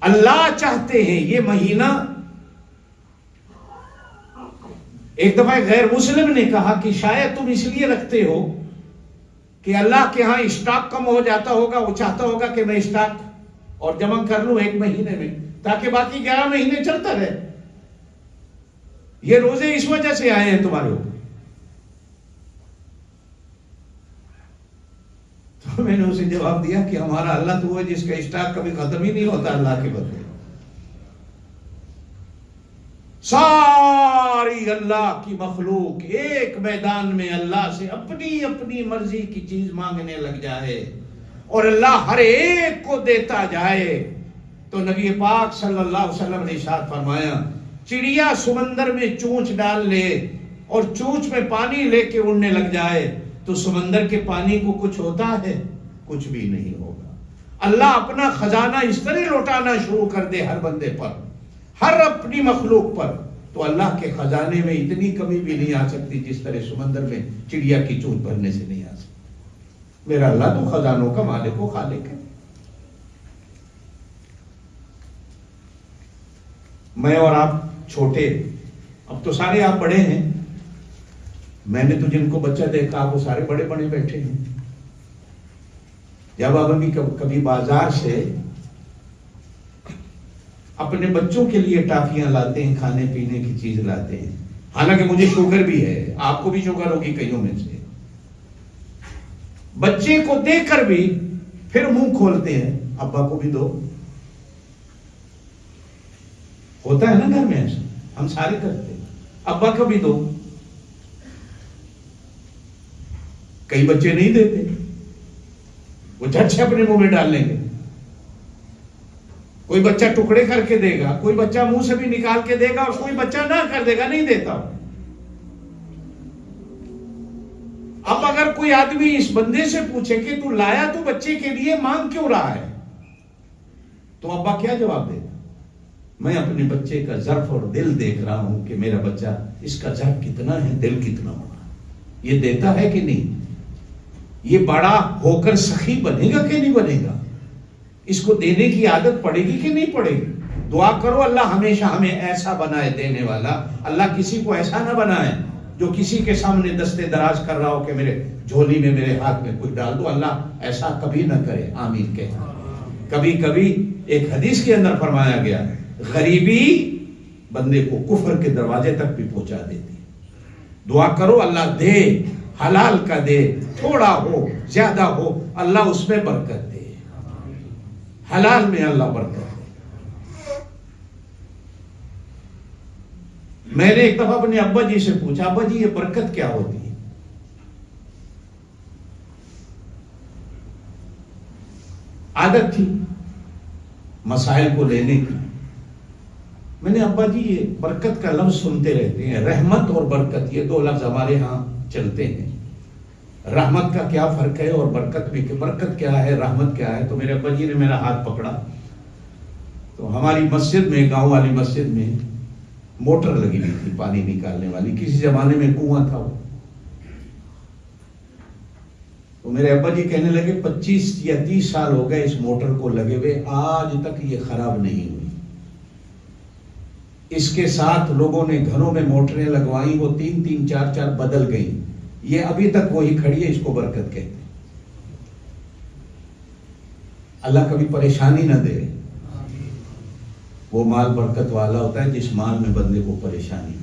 अल्लाह चाहते हैं ये महीना। एक दफा गैर मुस्लिम ने कहा कि शायद तुम इसलिए रखते हो कि अल्लाह के यहां स्टॉक कम हो जाता होगा, वो चाहता होगा कि मैं स्टॉक और जमा कर लूं एक महीने में, ताकि बाकी 11 महीने चलता रहे। ये रोजे इस वजह से आए हैं तुम्हारे ऊपर। तो मैंने उसे जवाब दिया कि हमारा अल्लाह तो है जिसका स्टॉक कभी खत्म ही नहीं होता अल्लाह के बदले। सारी अल्लाह की मखलूक एक मैदान में अल्लाह से अपनी अपनी मर्जी की चीज मांगने लग जाए और अल्लाह हर एक को देता जाए, तो नबी पाक सल्लल्लाहु अलैहि वसल्लम ने इरशाद फरमाया, चिड़िया समंदर में चोंच डाल ले और चोंच में पानी लेके उड़ने लग जाए तो समंदर के पानी को कुछ होता है? कुछ भी नहीं होगा। अल्लाह अपना खजाना इस तरह लौटाना शुरू कर दे हर बंदे पर, हर अपनी मखलूक पर, तो अल्लाह के खजाने में इतनी कमी भी नहीं आ सकती जिस तरह समंदर में चिड़िया की चोंच भरने से नहीं आ सकती। मेरा अल्लाह तो खजानों का मालिक व खालिक है। मैं और आप छोटे, अब तो सारे आप बड़े हैं, मैंने तो जिनको बच्चा देखा वो सारे बड़े बड़े बैठे हैं। जब अब अभी कभी बाजार से अपने बच्चों के लिए टाफियां लाते हैं, खाने पीने की चीज लाते हैं, हालांकि मुझे शुगर भी है, आपको भी शुगर होगी कईयों में से, बच्चे को देखकर भी फिर मुंह खोलते हैं, अब्बा को भी दो। होता है ना घर में ऐसा, हम सारे करते हैं, अब्बा को भी दो। कई बच्चे नहीं देते, वो झट से अपने मुंह में डाल लेंगे। कोई बच्चा टुकड़े करके देगा, कोई बच्चा मुंह से भी निकाल के देगा और कोई बच्चा ना कर देगा, नहीं देता। अब अगर कोई आदमी इस बंदे से पूछे कि तू लाया तो बच्चे के लिए, मांग क्यों रहा है, तो अब्बा क्या जवाब देगा? मैं अपने बच्चे का ज़र्फ और दिल देख रहा हूं कि मेरा बच्चा, इसका ज़र्फ कितना है, दिल कितना होगा, ये देता है कि नहीं, ये बड़ा होकर सखी बनेगा कि नहीं बनेगा, इसको देने की आदत पड़ेगी कि नहीं पड़ेगी। दुआ करो अल्लाह हमेशा हमें ऐसा बनाए देने वाला, अल्लाह किसी को ऐसा ना बनाए जो किसी के सामने दस्ते दराज कर रहा हो कि मेरे झोली में, मेरे हाथ में कुछ डाल दो। अल्लाह ऐसा कभी ना करे, आमीन कहे। कभी कभी एक हदीस के अंदर फरमाया गया, गरीबी बंदे को कुफर के दरवाजे तक भी पहुंचा देती है। दुआ करो अल्लाह दे, हलाल का दे, थोड़ा हो ज्यादा हो अल्लाह उसमें बरकत दे, हलाल में अल्लाह बरकत दे। मैंने एक दफा अपने अब्बा जी से पूछा, अब्बा जी ये बरकत क्या होती है? आदत थी मसाइल को लेने की। मैंने, अब्बा जी ये बरकत का लफ्ज सुनते रहते हैं, रहमत और बरकत ये दो लफ्ज हमारे यहां चलते हैं, रहमत का क्या फर्क है और बरकत भी, बरकत क्या है, रहमत क्या है? तो मेरे अब्बा जी ने मेरा हाथ पकड़ा, तो हमारी मस्जिद में, गांव वाली मस्जिद में मोटर लगी हुई थी पानी निकालने वाली, किसी जमाने में कुआं था वो। तो मेरे अब्बा जी कहने लगे 25 या 30 साल हो गए इस मोटर को लगे हुए, आज तक ये खराब नहीं हुई। इसके साथ लोगों ने घरों में मोटरें लगवाई, वो 3-3, 4-4 बदल गई, ये अभी तक वही खड़ी है, इसको बरकत कहते हैं। अल्लाह कभी परेशानी ना दे। वो माल बरकत वाला होता है जिस माल में बंदे को परेशानी